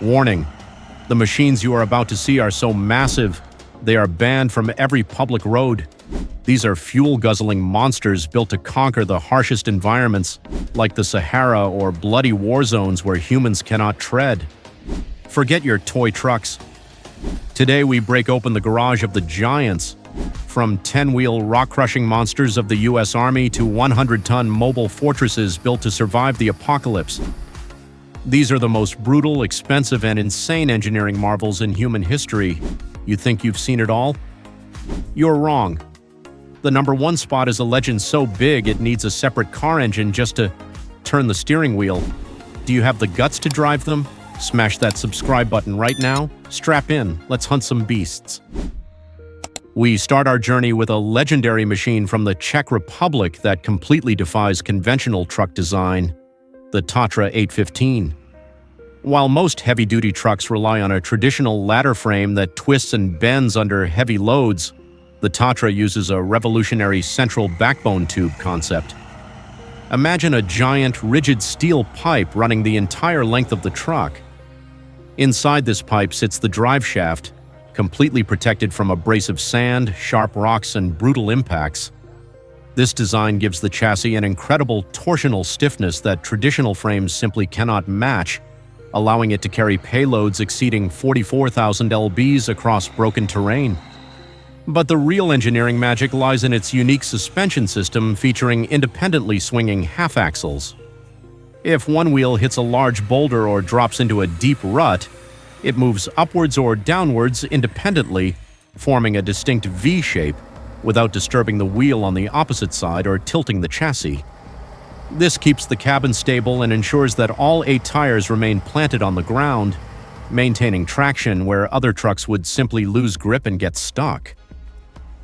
Warning: the machines you are about to see are so massive, they are banned from every public road. These are fuel-guzzling monsters built to conquer the harshest environments, like the Sahara or bloody war zones where humans cannot tread. Forget your toy trucks. Today we break open the garage of the giants, from 10-wheel rock-crushing monsters of the U.S. Army to 100-ton mobile fortresses built to survive the apocalypse. These are the most brutal, expensive, and insane engineering marvels in human history. You think you've seen it all? You're wrong. The #1 spot is a legend so big it needs a separate car engine just to turn the steering wheel. Do you have the guts to drive them? Smash that subscribe button right now. Strap in, let's hunt some beasts. We start our journey with a legendary machine from the Czech Republic that completely defies conventional truck design, the Tatra 815. While most heavy-duty trucks rely on a traditional ladder frame that twists and bends under heavy loads, the Tatra uses a revolutionary central backbone tube concept. Imagine a giant, rigid steel pipe running the entire length of the truck. Inside this pipe sits the drive shaft, completely protected from abrasive sand, sharp rocks, and brutal impacts. This design gives the chassis an incredible torsional stiffness that traditional frames simply cannot match, allowing it to carry payloads exceeding 44,000 lbs across broken terrain. But the real engineering magic lies in its unique suspension system featuring independently swinging half-axles. If one wheel hits a large boulder or drops into a deep rut, it moves upwards or downwards independently, forming a distinct V shape, without disturbing the wheel on the opposite side or tilting the chassis. This keeps the cabin stable and ensures that all 8 tires remain planted on the ground, maintaining traction where other trucks would simply lose grip and get stuck.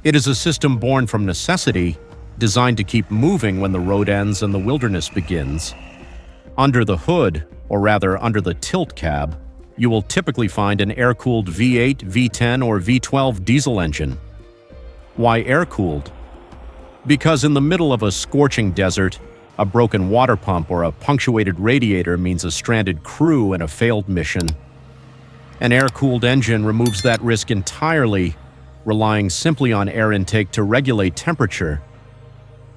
It is a system born from necessity, designed to keep moving when the road ends and the wilderness begins. Under the hood, or rather under the tilt cab, you will typically find an air-cooled V8, V10, or V12 diesel engine. Why air-cooled? Because in the middle of a scorching desert, a broken water pump or a punctuated radiator means a stranded crew and a failed mission. An air-cooled engine removes that risk entirely, relying simply on air intake to regulate temperature.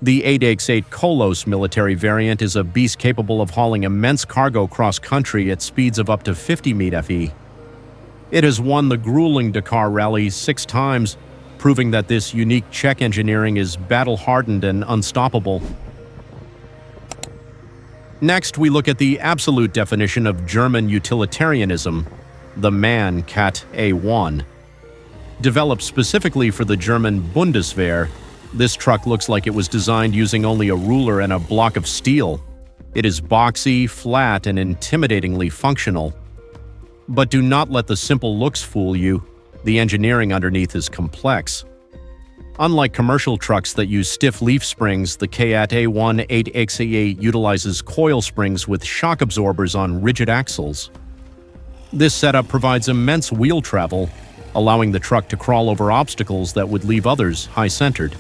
The 8x8 Kolos military variant is a beast capable of hauling immense cargo cross-country at speeds of up to 50 mph. It has won the grueling Dakar Rally 6 times, proving that this unique Czech engineering is battle-hardened and unstoppable. Next, we look at the absolute definition of German utilitarianism, the MAN Cat A1. Developed specifically for the German Bundeswehr, this truck looks like it was designed using only a ruler and a block of steel. It is boxy, flat, and intimidatingly functional. But do not let the simple looks fool you. The engineering underneath is complex. Unlike commercial trucks that use stiff leaf springs, the Cat A1 8xA8 utilizes coil springs with shock absorbers on rigid axles. This setup provides immense wheel travel, allowing the truck to crawl over obstacles that would leave others high-centered.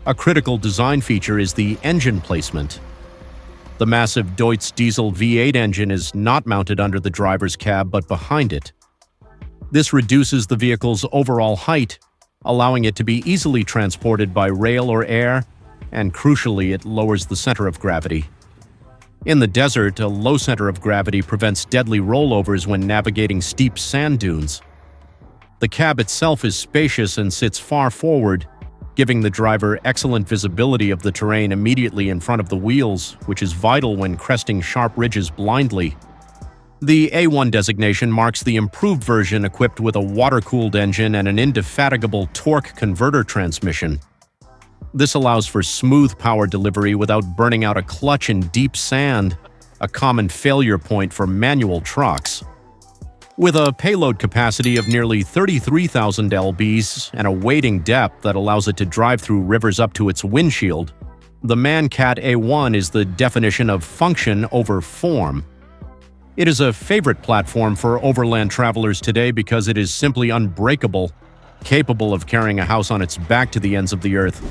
A critical design feature is the engine placement. The massive Deutz diesel V8 engine is not mounted under the driver's cab but behind it. This reduces the vehicle's overall height, allowing it to be easily transported by rail or air, and crucially, it lowers the center of gravity. In the desert, a low center of gravity prevents deadly rollovers when navigating steep sand dunes. The cab itself is spacious and sits far forward, giving the driver excellent visibility of the terrain immediately in front of the wheels, which is vital when cresting sharp ridges blindly. The A1 designation marks the improved version equipped with a water-cooled engine and an indefatigable torque converter transmission. This allows for smooth power delivery without burning out a clutch in deep sand, a common failure point for manual trucks. With a payload capacity of nearly 33,000 lbs and a wading depth that allows it to drive through rivers up to its windshield, the MAN Cat A1 is the definition of function over form. It is a favorite platform for overland travelers today because it is simply unbreakable, capable of carrying a house on its back to the ends of the earth.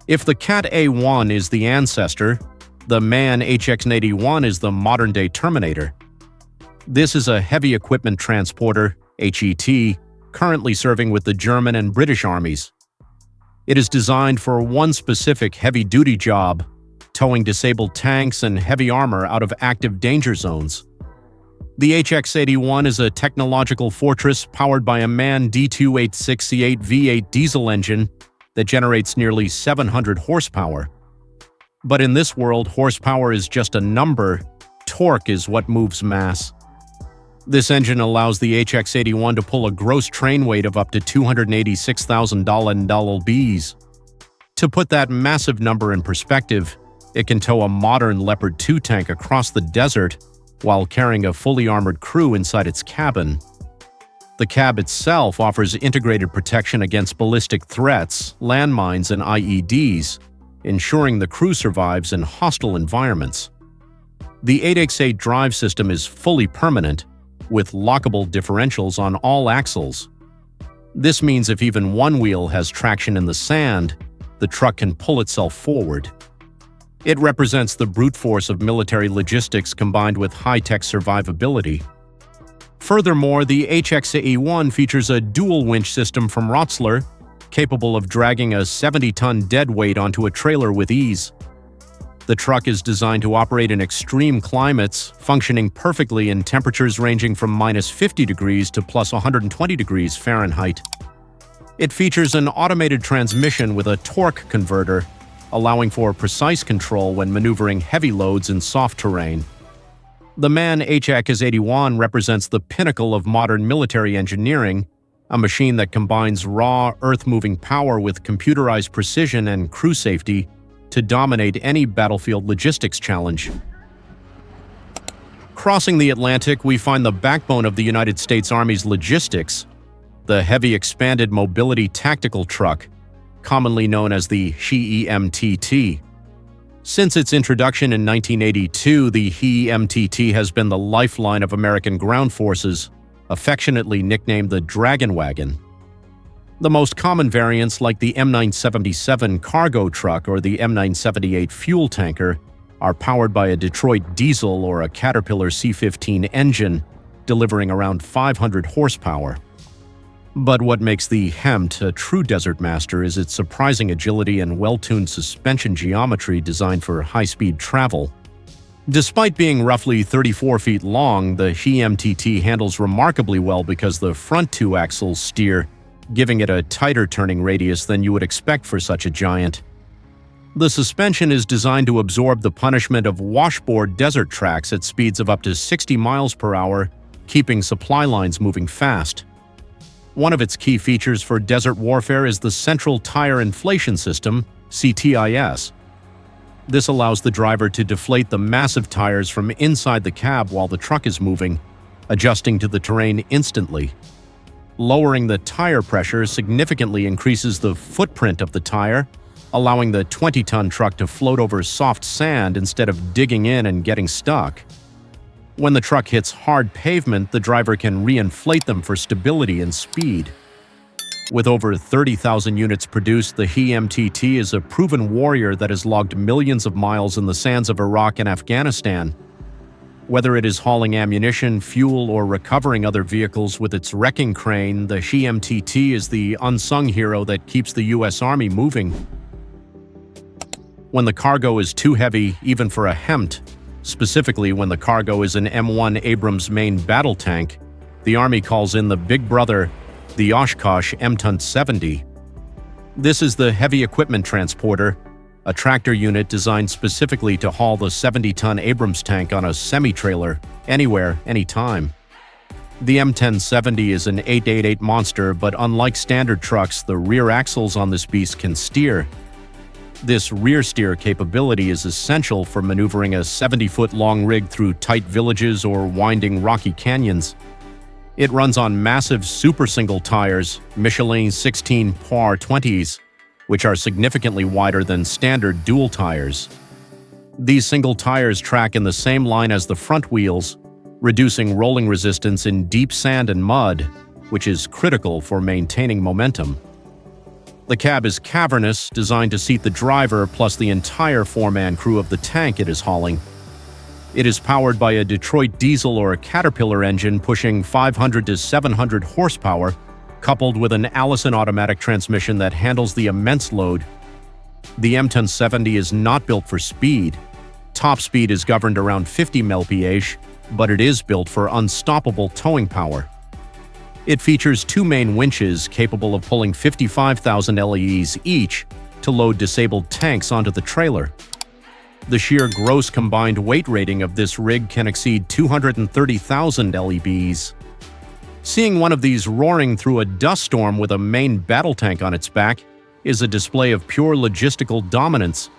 If the Cat A1 is the ancestor, the MAN HX81 is the modern-day Terminator. This is a heavy equipment transporter, HET, currently serving with the German and British armies. It is designed for one specific heavy-duty job, towing disabled tanks and heavy armor out of active danger zones. The HX-81 is a technological fortress powered by a MAN D286C8 V8 diesel engine that generates nearly 700 horsepower. But in this world, horsepower is just a number. Torque is what moves mass. This engine allows the HX-81 to pull a gross train weight of up to 286,000 lbs. To put that massive number in perspective, it can tow a modern Leopard 2 tank across the desert while carrying a fully armored crew inside its cabin. The cab itself offers integrated protection against ballistic threats, landmines, and IEDs, ensuring the crew survives in hostile environments. The 8x8 drive system is fully permanent, with lockable differentials on all axles. This means if even one wheel has traction in the sand, the truck can pull itself forward. It represents the brute force of military logistics combined with high-tech survivability. Furthermore, the HX-81 features a dual winch system from Rotzler, capable of dragging a 70-ton dead weight onto a trailer with ease. The truck is designed to operate in extreme climates, functioning perfectly in temperatures ranging from -50 degrees to +120 degrees Fahrenheit. It features an automated transmission with a torque converter, allowing for precise control when maneuvering heavy loads in soft terrain. The MAN HX-81 represents the pinnacle of modern military engineering, a machine that combines raw, earth-moving power with computerized precision and crew safety to dominate any battlefield logistics challenge. Crossing the Atlantic, we find the backbone of the United States Army's logistics, the heavy expanded mobility tactical truck, commonly known as the HEMTT. Since its introduction in 1982, the HEMTT has been the lifeline of American ground forces, affectionately nicknamed the Dragon Wagon. The most common variants, like the M1077 cargo truck or the M1078 fuel tanker, are powered by a Detroit diesel or a Caterpillar C15 engine, delivering around 500 horsepower. But what makes the HEMTT a true desert master is its surprising agility and well-tuned suspension geometry designed for high-speed travel. Despite being roughly 34 feet long, the HEMTT handles remarkably well because the front two axles steer, giving it a tighter turning radius than you would expect for such a giant. The suspension is designed to absorb the punishment of washboard desert tracks at speeds of up to 60 miles per hour, keeping supply lines moving fast. One of its key features for desert warfare is the Central Tire Inflation System, CTIS. This allows the driver to deflate the massive tires from inside the cab while the truck is moving, adjusting to the terrain instantly. Lowering the tire pressure significantly increases the footprint of the tire, allowing the 20-ton truck to float over soft sand instead of digging in and getting stuck. When the truck hits hard pavement, the driver can reinflate them for stability and speed. With over 30,000 units produced, the HEMTT is a proven warrior that has logged millions of miles in the sands of Iraq and Afghanistan. Whether it is hauling ammunition, fuel, or recovering other vehicles with its wrecking crane, the HEMTT is the unsung hero that keeps the U.S. Army moving. When the cargo is too heavy, even for a HEMTT, specifically when the cargo is an M1 Abrams main battle tank, the Army calls in the big brother, the Oshkosh M1070. This is the heavy equipment transporter, a tractor unit designed specifically to haul the 70-ton Abrams tank on a semi-trailer, anywhere, anytime. The M1070 is an 888 monster, but unlike standard trucks, the rear axles on this beast can steer. This rear steer capability is essential for maneuvering a 70-foot-long rig through tight villages or winding rocky canyons. It runs on massive super single tires, Michelin 16 Par 20s, which are significantly wider than standard dual tires. These single tires track in the same line as the front wheels, reducing rolling resistance in deep sand and mud, which is critical for maintaining momentum. The cab is cavernous, designed to seat the driver plus the entire four-man crew of the tank it is hauling. It is powered by a Detroit diesel or Caterpillar engine pushing 500 to 700 horsepower, coupled with an Allison automatic transmission that handles the immense load. The M1070 is not built for speed. Top speed is governed around 50 mph, but it is built for unstoppable towing power. It features two main winches capable of pulling 55,000 LEs each to load disabled tanks onto the trailer. The sheer gross combined weight rating of this rig can exceed 230,000 LEBs. Seeing one of these roaring through a dust storm with a main battle tank on its back is a display of pure logistical dominance.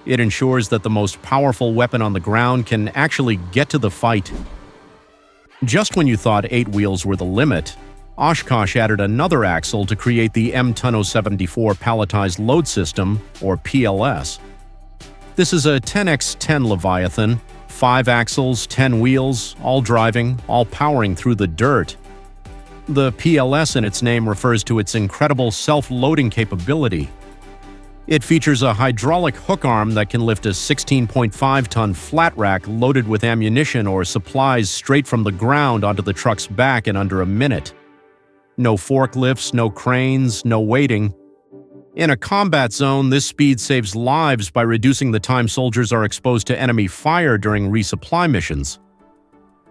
It ensures that the most powerful weapon on the ground can actually get to the fight. Just when you thought 8 wheels were the limit, Oshkosh added another axle to create the M1074 Palletized Load System, or PLS. This is a 10x10 Leviathan, 5 axles, 10 wheels, all driving, all powering through the dirt. The PLS in its name refers to its incredible self-loading capability. It features a hydraulic hook arm that can lift a 16.5-ton flat rack loaded with ammunition or supplies straight from the ground onto the truck's back in under a minute. No forklifts, no cranes, no waiting. In a combat zone, this speed saves lives by reducing the time soldiers are exposed to enemy fire during resupply missions.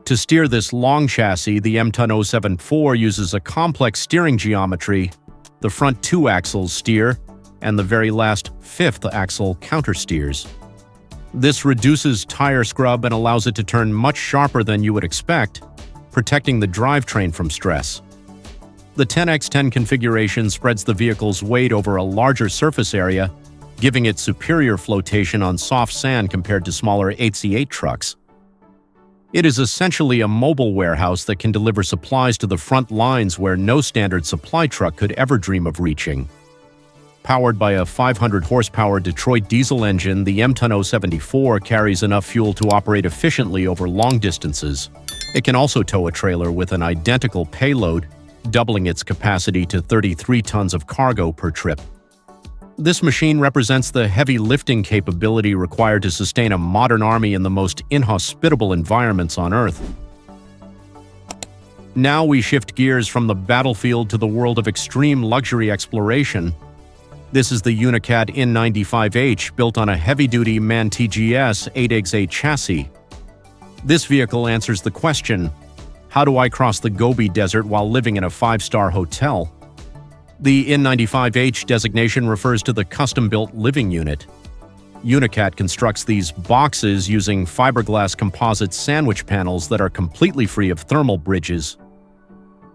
To steer this long chassis, the M1074 uses a complex steering geometry. The front 2 axles steer, and the very last 5th axle countersteers. This reduces tire scrub and allows it to turn much sharper than you would expect, protecting the drivetrain from stress. The 10x10 configuration spreads the vehicle's weight over a larger surface area, giving it superior flotation on soft sand compared to smaller 8C8 trucks. It is essentially a mobile warehouse that can deliver supplies to the front lines where no standard supply truck could ever dream of reaching. Powered by a 500 horsepower Detroit diesel engine, the M1074 carries enough fuel to operate efficiently over long distances. It can also tow a trailer with an identical payload, doubling its capacity to 33 tons of cargo per trip. This machine represents the heavy lifting capability required to sustain a modern army in the most inhospitable environments on Earth. Now we shift gears from the battlefield to the world of extreme luxury exploration. This is the Unicat IN95H, built on a heavy-duty MAN TGS 8x8 chassis. This vehicle answers the question, how do I cross the Gobi Desert while living in a 5-star hotel? The IN95H designation refers to the custom-built living unit. Unicat constructs these boxes using fiberglass composite sandwich panels that are completely free of thermal bridges.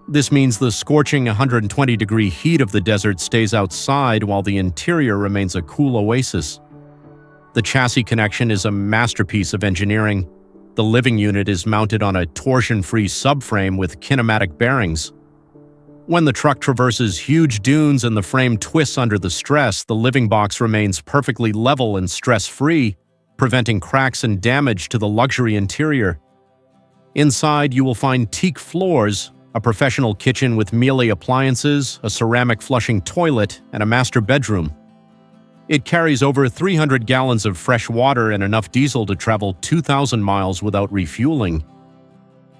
This means the scorching 120-degree heat of the desert stays outside while the interior remains a cool oasis. The chassis connection is a masterpiece of engineering. The living unit is mounted on a torsion-free subframe with kinematic bearings. When the truck traverses huge dunes and the frame twists under the stress, the living box remains perfectly level and stress-free, preventing cracks and damage to the luxury interior. Inside, you will find teak floors, a professional kitchen with Miele appliances, a ceramic flushing toilet, and a master bedroom. It carries over 300 gallons of fresh water and enough diesel to travel 2,000 miles without refueling.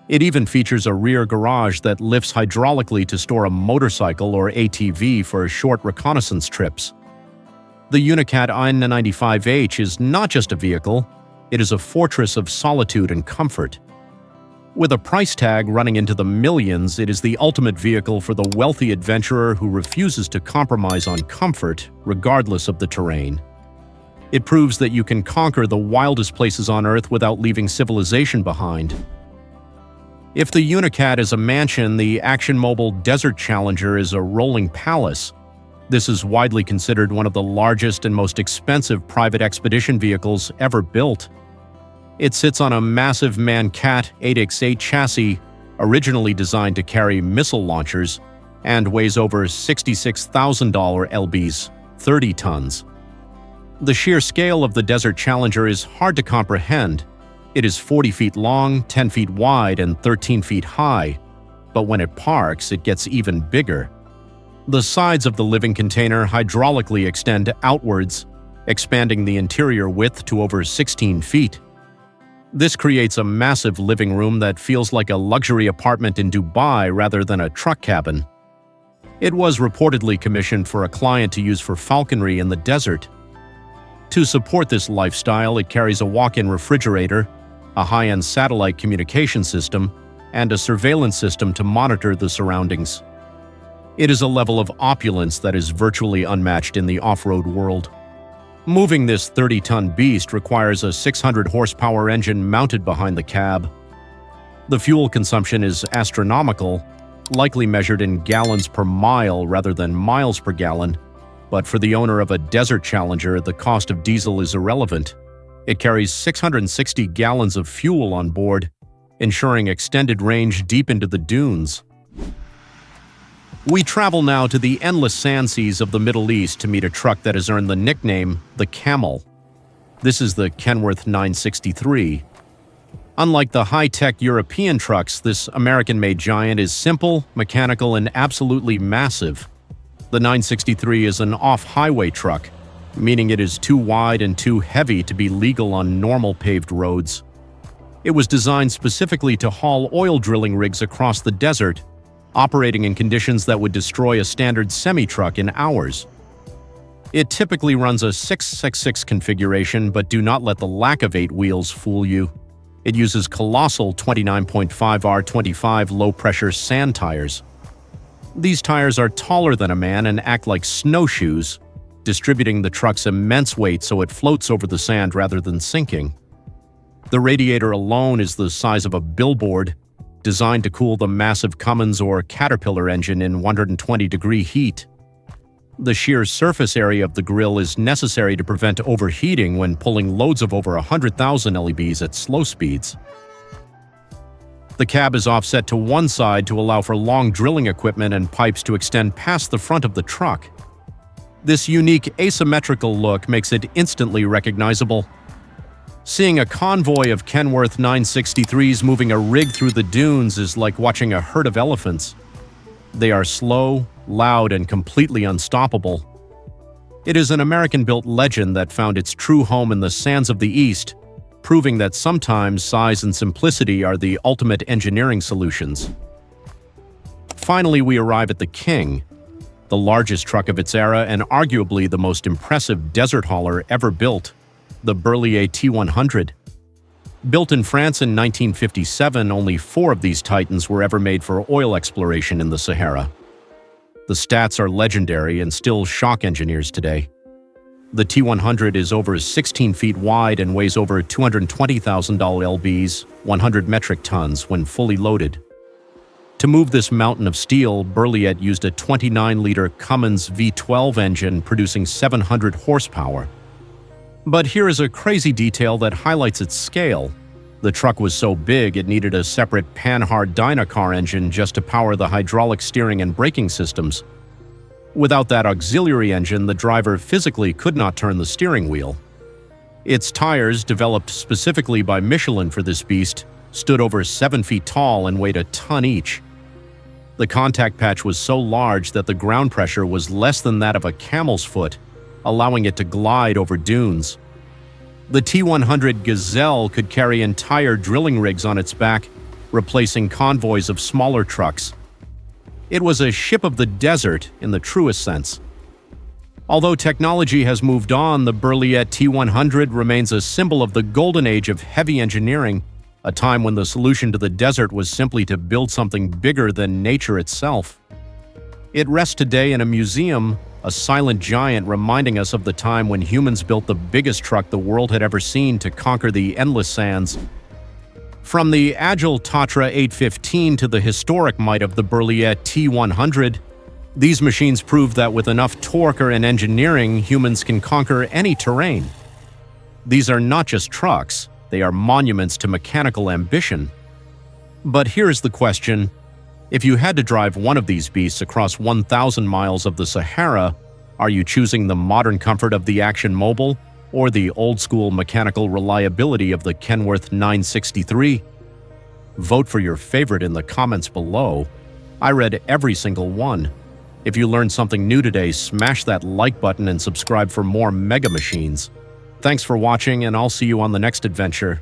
It even features a rear garage that lifts hydraulically to store a motorcycle or ATV for short reconnaissance trips. The Unicat IN95H is not just a vehicle, it is a fortress of solitude and comfort. With a price tag running into the millions, it is the ultimate vehicle for the wealthy adventurer who refuses to compromise on comfort, regardless of the terrain. It proves that you can conquer the wildest places on Earth without leaving civilization behind. If the Unicat is a mansion, the Action Mobile Desert Challenger is a rolling palace. This is widely considered one of the largest and most expensive private expedition vehicles ever built. It sits on a massive MAN-CAT 8x8 chassis, originally designed to carry missile launchers, and weighs over $66,000 lbs, 30 tons. The sheer scale of the Desert Challenger is hard to comprehend. It is 40 feet long, 10 feet wide, and 13 feet high, but when it parks, it gets even bigger. The sides of the living container hydraulically extend outwards, expanding the interior width to over 16 feet. This creates a massive living room that feels like a luxury apartment in Dubai rather than a truck cabin. It was reportedly commissioned for a client to use for falconry in the desert. To support this lifestyle, it carries a walk-in refrigerator, a high-end satellite communication system, and a surveillance system to monitor the surroundings. It is a level of opulence that is virtually unmatched in the off-road world. Moving this 30-ton beast requires a 600-horsepower engine mounted behind the cab. The fuel consumption is astronomical, likely measured in gallons per mile rather than miles per gallon, but for the owner of a desert Challenger, the cost of diesel is irrelevant. It carries 660 gallons of fuel on board, ensuring extended range deep into the dunes. We travel now to the endless sand seas of the Middle East to meet a truck that has earned the nickname the Camel. This is the Kenworth 963. Unlike the high-tech European trucks, this American-made giant is simple, mechanical, and absolutely massive. The 963 is an off-highway truck, meaning it is too wide and too heavy to be legal on normal paved roads. It was designed specifically to haul oil drilling rigs across the desert, operating in conditions that would destroy a standard semi-truck in hours. It typically runs a 666 configuration, but do not let the lack of 8 wheels fool you. It uses colossal 29.5 R25 low-pressure sand tires. These tires are taller than a man and act like snowshoes, distributing the truck's immense weight so it floats over the sand rather than sinking. The radiator alone is the size of a billboard, designed to cool the massive Cummins or Caterpillar engine in 120-degree heat. The sheer surface area of the grille is necessary to prevent overheating when pulling loads of over 100,000 LEBs at slow speeds. The cab is offset to one side to allow for long drilling equipment and pipes to extend past the front of the truck. This unique asymmetrical look makes it instantly recognizable. Seeing a convoy of Kenworth 963s moving a rig through the dunes is like watching a herd of elephants. They are slow, loud, and completely unstoppable. It is an American-built legend that found its true home in the sands of the East, proving that sometimes size and simplicity are the ultimate engineering solutions. Finally, we arrive at the King, the largest truck of its era and arguably the most impressive desert hauler ever built, the Berliet T100. Built in France in 1957, only 4 of these titans were ever made for oil exploration in the Sahara. The stats are legendary and still shock engineers today. The T100 is over 16 feet wide and weighs over 220,000 lbs, 100 metric tons, when fully loaded. To move this mountain of steel, Berliet used a 29-liter Cummins V12 engine producing 700 horsepower. But here is a crazy detail that highlights its scale. The truck was so big it needed a separate Panhard Dynacar engine just to power the hydraulic steering and braking systems. Without that auxiliary engine, the driver physically could not turn the steering wheel. Its tires, developed specifically by Michelin for this beast, stood over 7 feet tall and weighed a ton each. The contact patch was so large that the ground pressure was less than that of a camel's foot, allowing it to glide over dunes. The T100 Gazelle could carry entire drilling rigs on its back, replacing convoys of smaller trucks. It was a ship of the desert in the truest sense. Although technology has moved on, the Berliet T100 remains a symbol of the golden age of heavy engineering, a time when the solution to the desert was simply to build something bigger than nature itself. It rests today in a museum, a silent giant reminding us of the time when humans built the biggest truck the world had ever seen to conquer the endless sands. From the agile Tatra 815 to the historic might of the Berliet T100, these machines prove that with enough torque and engineering, humans can conquer any terrain. These are not just trucks, they are monuments to mechanical ambition. But here's the question. If you had to drive one of these beasts across 1,000 miles of the Sahara, are you choosing the modern comfort of the Action Mobil or the old-school mechanical reliability of the Kenworth 963? Vote for your favorite in the comments below. I read every single one. If you learned something new today, smash that like button and subscribe for more mega machines. Thanks for watching, and I'll see you on the next adventure.